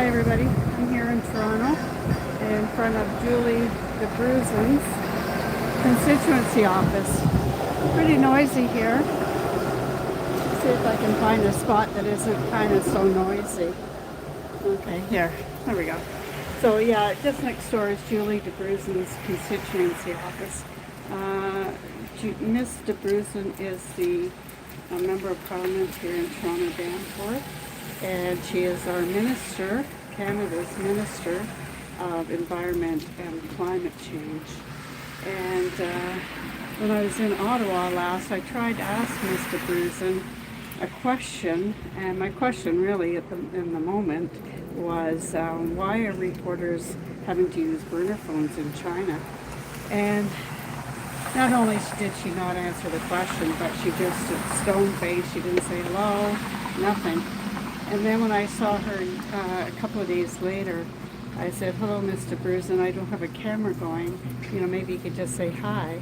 Hi everybody, I'm here in Toronto in front of Julie Dabrusin's constituency office. Pretty noisy here. See if I can find a spot that isn't kind of so noisy. Okay, here, there we go. So yeah, just next door is Julie Dabrusin's constituency office. Miss Dabrusin is the Member of Parliament here in Toronto Danforth, and she is our minister, Canada's Minister of Environment and Climate Change. And when I was in Ottawa last, I tried to ask Ms. Dabrusin a question, and my question really in the moment was why are reporters having to use burner phones in China? And not only did she not answer the question, but she just stone-faced. She didn't say hello, nothing. And then when I saw her a couple of days later, I said, "Hello, Ms. Dabrusin, I don't have a camera going. Maybe you could just say hi.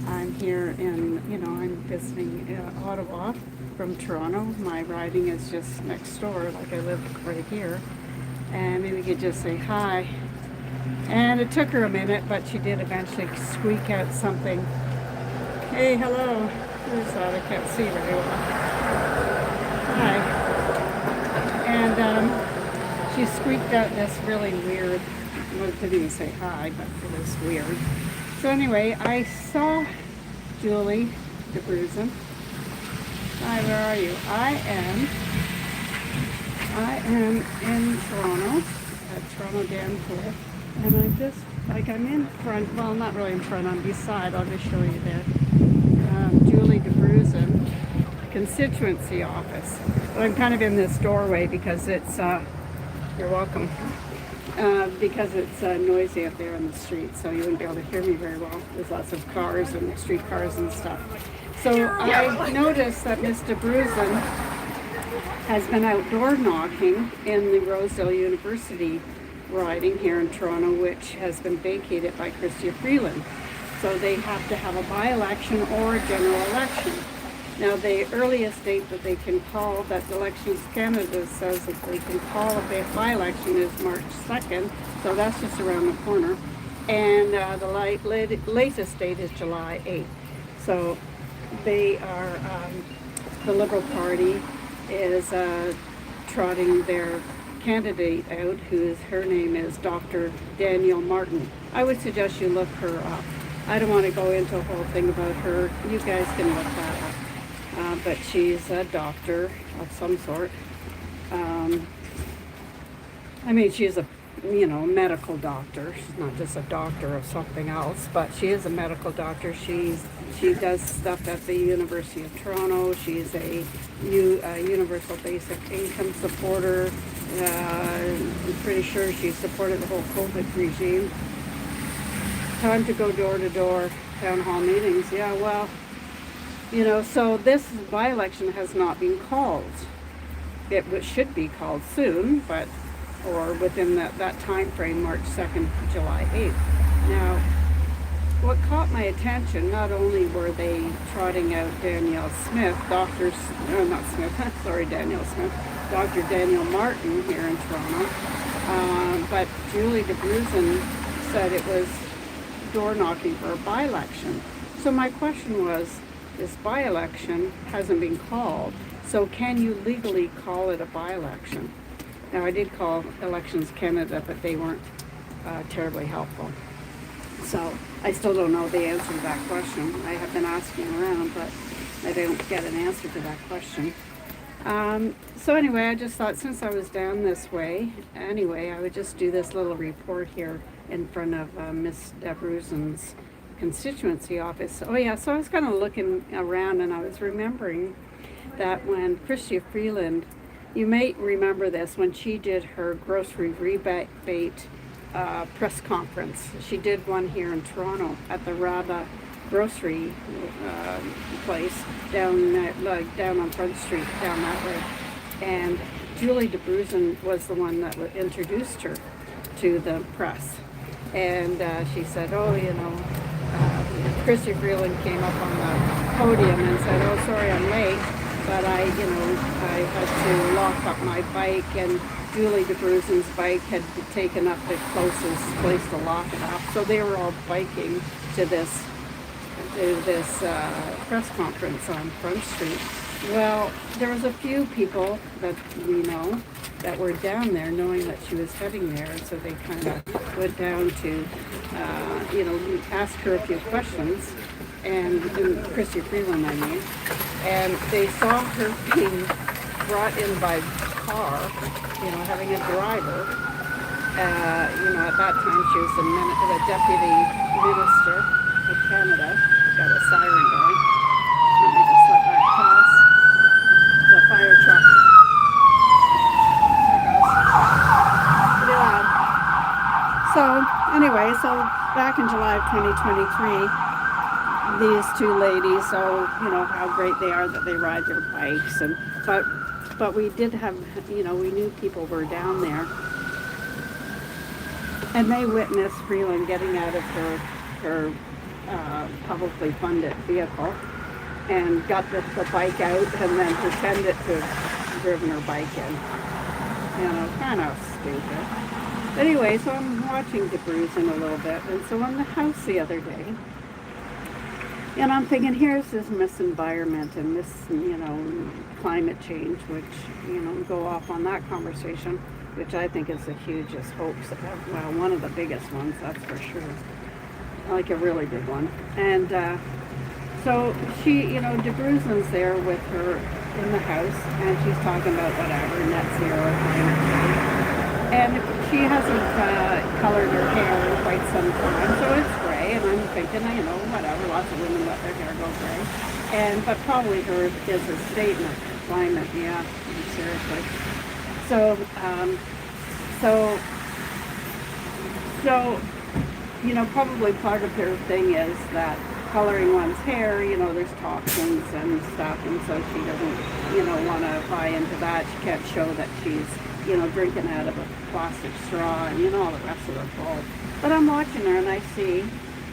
I'm here I'm visiting Ottawa from Toronto. My riding is just next door, like I live right here. And maybe you could just say hi." And it took her a minute, but she did eventually squeak out something. "Hey, hello." Who's that? I can't see very well. Hi. And she squeaked out this really weird, well, it didn't even say hi, but it was weird. So anyway, I saw Julie Dabrusin. Hi, where are you? I am in Toronto, at Toronto Danforth. And I'm in front, well, not really in front, I'm beside, I'll just show you there. Julie Dabrusin constituency office. But I'm kind of in this doorway because it's, you're welcome, because it's noisy up there on the street, so you wouldn't be able to hear me very well. There's lots of cars and street cars and stuff. So I noticed that Ms. Dabrusin has been outdoor knocking in the Rosedale University riding here in Toronto, which has been vacated by Chrystia Freeland. So they have to have a by-election or a general election. Now the earliest date that they can call, that Elections Canada says that they can call a by-election is March 2nd, so that's just around the corner. And the latest date is July 8th. So they are, the Liberal Party is trotting their candidate out, her name is Dr. Danielle Martin. I would suggest you look her up. I don't want to go into a whole thing about her. You guys can look that up. But she's a doctor of some sort. She's a medical doctor. She's not just a doctor of something else, but she is a medical doctor. She does stuff at the University of Toronto. She's a universal basic income supporter. I'm pretty sure she supported the whole COVID regime. Time to go door to door, town hall meetings. Yeah, well, so this by-election has not been called. It should be called soon, or within that time frame, March 2nd, July 8th. Now, what caught my attention, not only were they trotting out Danielle Smith, Danielle Smith, Dr. Danielle Martin here in Toronto, but Julie Dabrusin said it was door knocking for a by-election. So my question was, this by-election hasn't been called, so can you legally call it a by-election? Now I did call Elections Canada, but they weren't terribly helpful. So I still don't know the answer to that question. I have been asking around, but I don't get an answer to that question. So anyway, I just thought since I was down this way, anyway, I would just do this little report here in front of Ms. Dabrusin's constituency office. Oh yeah, so I was kind of looking around and I was remembering that when Chrystia Freeland, you may remember this, when she did her grocery rebate press conference. She did one here in Toronto at the Rada grocery place down on Front Street, down that way. And Julie Dabrusin was the one that introduced her to the press. And she said, Chrystia Freeland came up on the podium and said, "Oh, sorry, I'm late." but I had to lock up my bike, and Julie Dabrusin's bike had taken up the closest place to lock it up. So they were all biking to this press conference on Front Street. Well, there was a few people that we know that were down there knowing that she was heading there, and so they kind of went down to, ask her a few questions, and Christy Freeland, I mean, and they saw her being brought in by car, having a driver. At that time she was the deputy minister of Canada. Got a siren going. Let me just let that pass. The fire truck. There goes. Pretty loud. So anyway, back in July of 2023, these two ladies, how great they are that they ride their bikes, but we did have, we knew people were down there, and they witnessed Freeland getting out of her publicly funded vehicle and got the bike out and then pretended to have driven her bike in. Kind of stupid. Anyway, so I'm watching Dabrusin a little bit, and so in the house the other day, and I'm thinking, here's this Miss Environment and this, climate change, which, go off on that conversation, which I think is the hugest hoax. Well, one of the biggest ones, that's for sure. Like a really big one. And so she, Dabrusin's there with her in the house, and she's talking about whatever, net zero, climate change. And she hasn't colored her hair in quite some time, so it's gray, and I'm thinking, whatever, lots of women let their hair go gray. But probably hers is a statement of climate, yeah, seriously. So, probably part of her thing is that coloring one's hair, there's toxins and stuff, and so she doesn't, want to buy into that. She can't show that she's, drinking out of a plastic straw and, all the rest of the bowl. But I'm watching her and I see,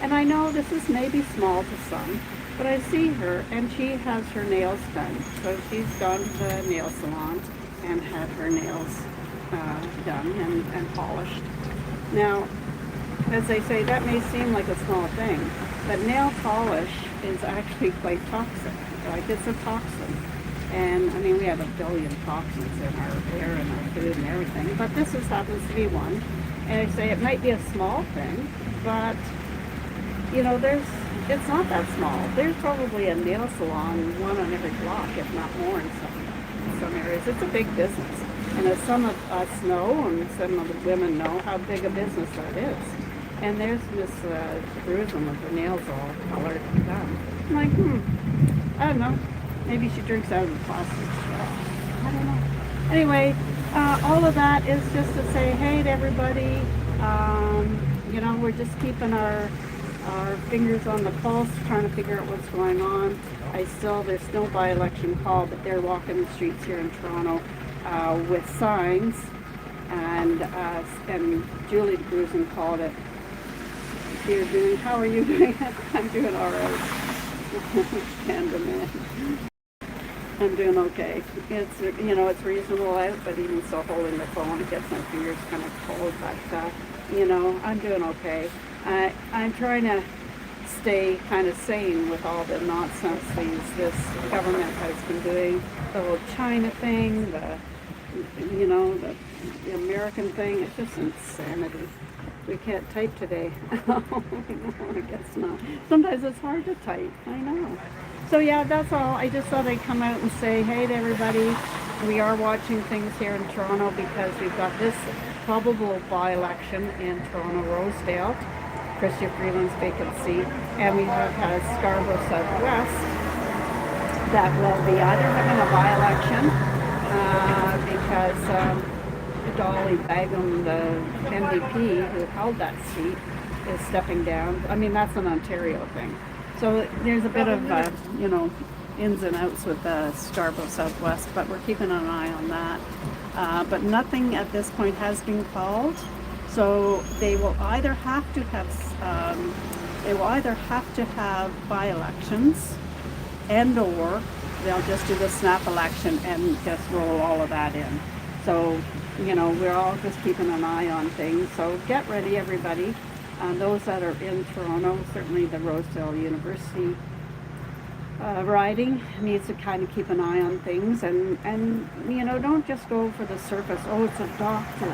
and I know this is maybe small to some, but I see her and she has her nails done. So she's gone to the nail salon and had her nails done and polished. Now, as they say, that may seem like a small thing, but nail polish is actually quite toxic. Like, it's a toxin. And, we have a billion toxins in our air and our food and everything, but this happens to be one. And I say it might be a small thing, but, it's not that small. There's probably a nail salon, one on every block, if not more in some areas. It's a big business. And as some of us know, and some of the women know, how big a business that is. And there's Miss Dabrusin with her nails all colored and done. I'm like, I don't know. Maybe she drinks out of the plastic straw. I don't know. Anyway, all of that is just to say, hey to everybody. We're just keeping our fingers on the pulse, trying to figure out what's going on. There's no by-election call, but they're walking the streets here in Toronto with signs, and Julie Dabrusin called it. How are you doing? I'm doing all right. I'm doing okay. It's it's reasonable out, but even still holding the phone, it gets my fingers kind of cold. But I'm doing okay. I'm trying to stay kind of sane with all the nonsense this government has been doing. The whole China thing, the American thing. It's just insanity. We can't type today. No, I guess not. Sometimes it's hard to type. I know. So yeah, that's all. I just thought I'd come out and say hey to everybody. We are watching things here in Toronto because we've got this probable by-election in Toronto Rosedale, Christy Freeland's vacancy, and we have had Scarborough Southwest that will be either having a by-election because Dolly Bagum, the MVP who held that seat, is stepping down. That's an Ontario thing. So there's a bit of, ins and outs with the Scarborough Southwest, but we're keeping an eye on that. But nothing at this point has been called. So they will either have to have by-elections and/or they'll just do the snap election and just roll all of that in. So, you know, we're all just keeping an eye on things. So get ready, everybody. Those that are in Toronto, certainly the Rosedale University riding needs to kind of keep an eye on things, and you know, don't just go for the surface. Oh, it's a doctor.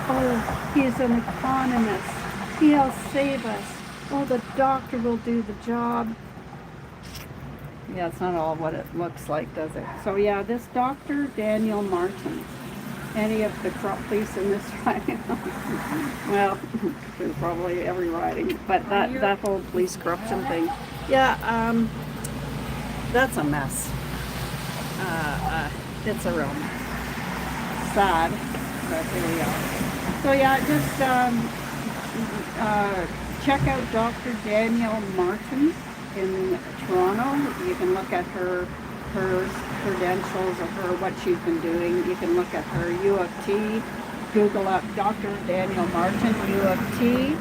Oh, he's an economist. He'll save us. Oh, the doctor will do the job. Yeah, it's not all what it looks like, does it? So yeah, this Dr. Danielle Martin, any of the crop police in this riding, well, there's probably every riding, but that whole police corruption thing, yeah, that's a mess. It's a real mess. Sad, but here we are. So yeah, just check out Dr. Danielle Martin in Toronto. You can look at her credentials of her, what she's been doing. You can look at her U of T. Google up Dr. Danielle Martin, U of T,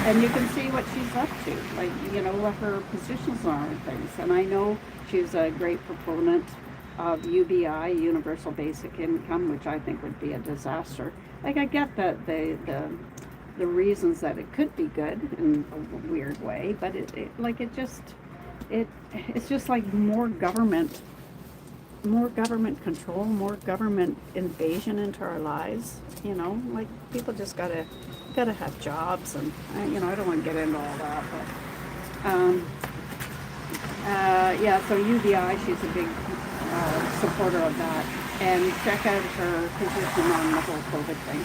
and you can see what she's up to, like, you know, what her positions are and things. And I know she's a great proponent of UBI, Universal Basic Income, which I think would be a disaster. Like, I get that the reasons that it could be good in a weird way, but it's just like more government control, more government invasion into our lives. You know, like, people just gotta have jobs, and you know, I don't want to get into all that, but yeah. So UBI, she's a big supporter of that, and check out her position on the whole COVID thing.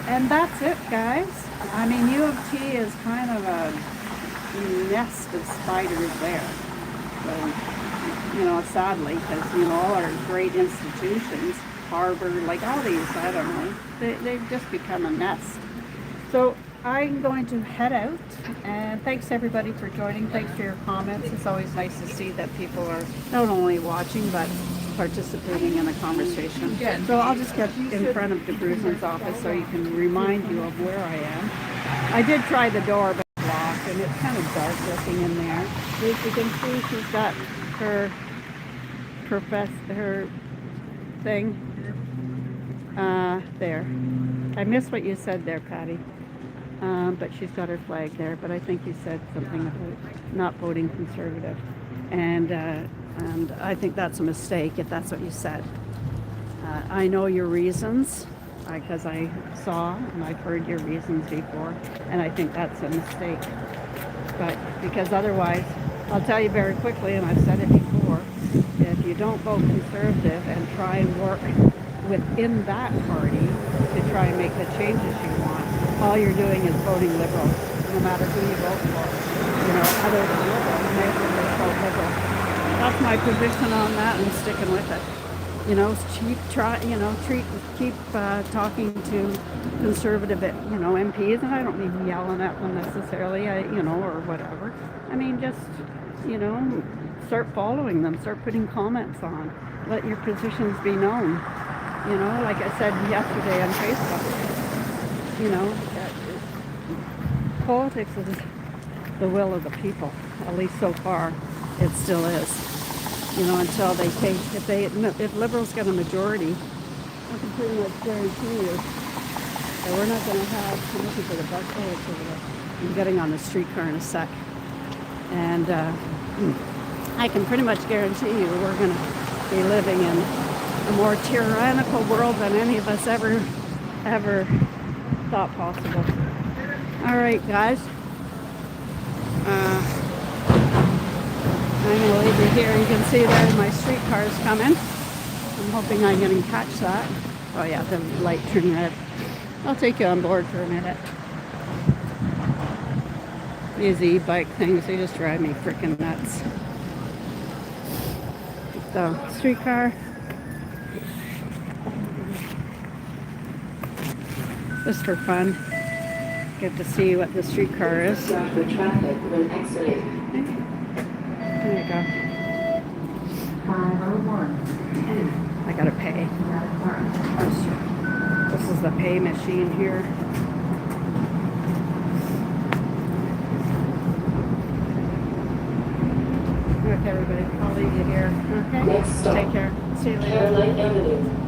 And that's it, guys. I mean, U of T is kind of a nest of spiders there. So, you know, sadly, because, you know, all our great institutions, Harvard, like all these, I don't know, they've just become a nest. So I'm going to head out, and thanks everybody for joining. Thanks for your comments. It's always nice to see that people are not only watching, but participating in the conversation. So I'll just get in front of Dabrusin's office so you can remind you of where I am. I did try the door, but it's locked, and it's kind of dark looking in there. As you can see, she's got her thing there. I missed what you said there, Patty. But she's got her flag there. But I think you said something about not voting Conservative, and I think that's a mistake if that's what you said. I know your reasons, because I saw and I've heard your reasons before, and I think that's a mistake. But because otherwise, I'll tell you very quickly, and I've said it before, if you don't vote Conservative and try and work within that party to try and make the changes you want, all you're doing is voting Liberal, no matter who you vote for. You know, other than Liberal, you may as well just vote Liberal. That's my position on that, and sticking with it. You know, keep talking to Conservative, you know, MPs, and I don't mean yelling at them necessarily, you know, or whatever. I mean, just, you know, start following them, start putting comments on, let your positions be known. You know, like I said yesterday on Facebook, you know, politics is the will of the people. At least so far, it still is. You know, until they take, if Liberals get a majority, I can pretty much guarantee you that we're not going to have, I'm looking for the bus, oh, it's over there. I'm getting on the streetcar in a sec. And I can pretty much guarantee you we're going to be living in a more tyrannical world than any of us ever thought possible. All right, guys. I'm going to leave you here. You can see there my streetcar is coming. I'm hoping I can catch that. Oh yeah, the light turned red. I'll take you on board for a minute. These e-bike things, they just drive me freaking nuts. So, streetcar. Just for fun. Get to see what the streetcar is. The traffic will exit. There you go. 501. I gotta pay. This is the pay machine here. Okay, everybody. I'll leave you here. Okay? Next stop, Take care. See you later. Caroline Avenue.